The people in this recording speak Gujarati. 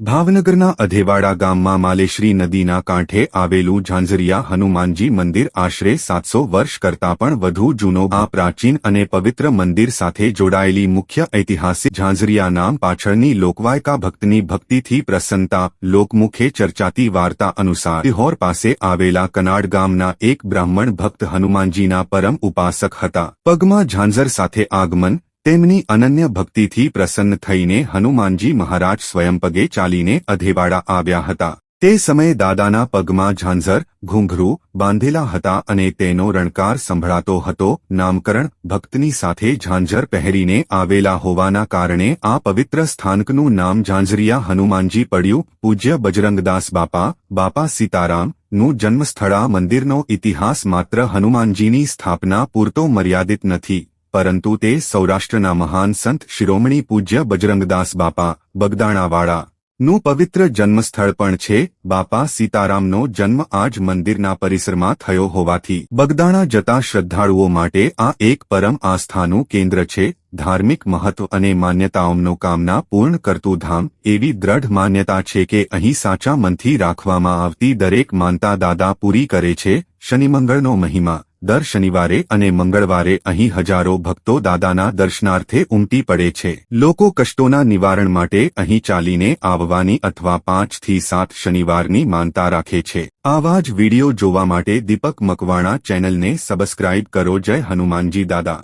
ભાવનગરના અધેવાડા ગામમાં માલેશ્રી નદીના કાંઠે આવેલું ઝાંઝરિયા હનુમાનજી મંદિર આશરે 700 વર્ષ કરતાં પણ વધુ જૂનો આ પ્રાચીન અને પવિત્ર મંદિર સાથે જોડાયેલી મુખ્ય ઐતિહાસિક ઝાંઝરિયા નામ પાછળની લોકવાયકા ભક્તની ભક્તિથી પ્રસન્નતા લોકમુખે ચર્ચાતી વાર્તા અનુસાર સિહોર પાસે આવેલા કનાડ ગામના એક બ્રાહ્મણ ભક્ત હનુમાનજીના પરમ ઉપાસક હતા. પગમાં ઝાંઝર સાથે આગમન તેમની અનન્ય ભક્તિથી પ્રસન્ન થઈને હનુમાનજી મહારાજ સ્વયં પગે ચાલીને અધેવાડા આવ્યા હતા. તે સમયે દાદાના પગમાં ઝાંઝર ઘૂંઘરું બાંધેલા હતા અને તેનો રણકાર સંભળાતો હતો. નામકરણ ભક્તની સાથે ઝાંઝર પહેરીને આવેલા હોવાના કારણે આ પવિત્ર સ્થાનકનું નામ ઝાંઝરિયા હનુમાનજી પડ્યું. પૂજ્ય બજરંગદાસ બાપા સીતારામ નું જન્મસ્થળ. આ મંદિરનો ઇતિહાસ માત્ર હનુમાનજીની સ્થાપના પૂરતો મર્યાદિત નથી, પરંતુ તે સૌરાષ્ટ્રના મહાન સંત શિરોમણી પૂજ્ય બજરંગદાસ બાપા બગદાણાવાળા નું પવિત્ર જન્મસ્થળ પણ છે. બાપા સીતારામનો જન્મ આ જ મંદિરના પરિસરમાં થયો હોવાથી બગદાણા જતા શ્રદ્ધાળુઓ માટે આ એક પરમ આસ્થાનું કેન્દ્ર છે. ધાર્મિક મહત્વ અને માન્યતાઓનો કામના પૂર્ણ કરતું ધામ. એવી દ્રઢ માન્યતા છે કે અહીં સાચા મનથી રાખવામાં આવતી દરેક માનતા દાદા પૂરી કરે છે. શનિમંગળનો મહિમા. દર શનિવારે અને મંગળવારે અહીં હજારો ભક્તો દાદાના દર્શનાર્થે ઉમટી પડે છે. લોકો કષ્ટોના નિવારણ માટે અહીં ચાલીને આવવાની અથવા 5 થી 7 શનિવારની માનતા રાખે છે. આવા જ વિડિયો જોવા માટે દીપક મકવાણા ચેનલને સબસ્ક્રાઇબ કરો. જય હનુમાનજી દાદા.